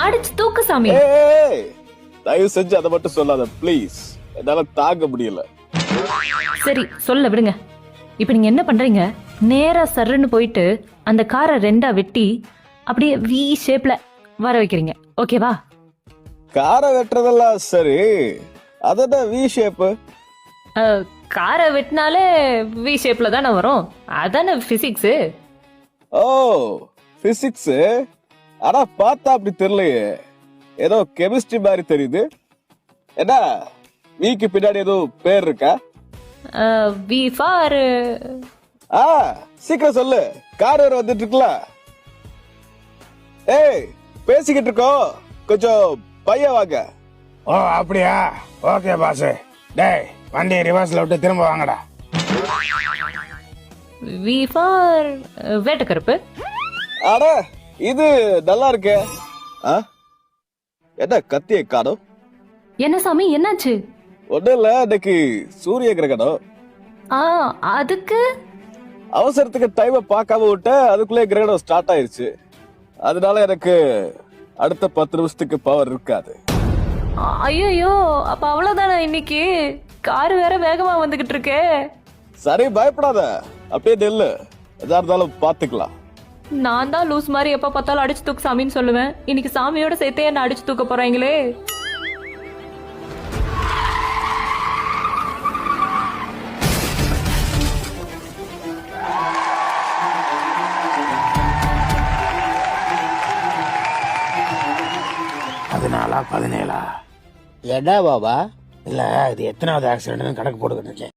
அடிச்சு தூக்கு சாமி. ஏய், தயவு செஞ்சு அதை மட்டும் சொல்லாத ப்ளீஸ். என்னால தாங்க முடியல. சரி சொல்ல விடுங்க. இப்ப நீங்க என்ன பண்றீங்க? நேரா சர்ன்னு போயிட்டு அந்த காரை ரெண்டா வெட்டி அப்படியே வி ஷேப்ல வர வைக்கிறீங்க. ஓகேவா? காரை வெட்டுறதெல்லாம் சரி, அதான் வி ஷேப்பு. காரை வெட்டினாலே வி ஷேப்ல தானே வரும். அதானே பிசிக்ஸ். ஓ, பிசிக்ஸ். ஆனா பார்த்தா அப்படி தெரியலையே, ஏதோ கெமிஸ்ட்ரி மாதிரி தெரியுது. என்ன விக்கு பின்னாடி ஏதோ பேர் இருக்கா? V for. சீக்கிரம் சொல்லு, கார் வேற வந்துட்டு இருக்குல்ல. ஏய், பேசிக்கிட்டு இருக்கோம், கொஞ்சம் பையன் வாங்க. ஓ அப்படியா? Okay boss. டேய் வண்டியை ரிவர்ஸ்ல விட்டு திரும்ப வாங்கடா. V for Vettakaruppu. அட இது நல்லா இருக்கே. என்ன கத்தியை காணோம்? என்ன சாமி என்னாச்சு? ஒண்ணும் இல்ல, இன்னைக்கு சூரிய கிரகணம். அதுக்கு அவசரத்துக்கு டைமை பார்க்காம விட்ட, அதுக்குள்ளே கிரகணம் ஸ்டார்ட் ஆயிருச்சு. அதனால எனக்கு அடுத்த 10 நிமிஷத்துக்கு பவர் இருக்காது. ஐயோ, அப்ப அவ்வளவுதானே இன்னைக்கு? கார் வேற வேகமா வந்துகிட்டு இருக்கே. சரி பயப்படாத, அப்படியே நெல்லு, எதா இருந்தாலும் பாத்துக்கலாம். நான் தான் லூஸ் மாதிரி எப்ப பார்த்தாலும் அடிச்சு தூக்கு சாமின்னு சொல்லுவேன். இன்னைக்கு சாமியோட சேர்த்தே என்ன அடிச்சு தூக்க போறாங்களே. அதனால 17 என்ன பாபா? இல்ல இது எத்தனாவது ஆக்சிடென்ட்னு கணக்கு போட்டுக்கிட்டு இருக்கேன்.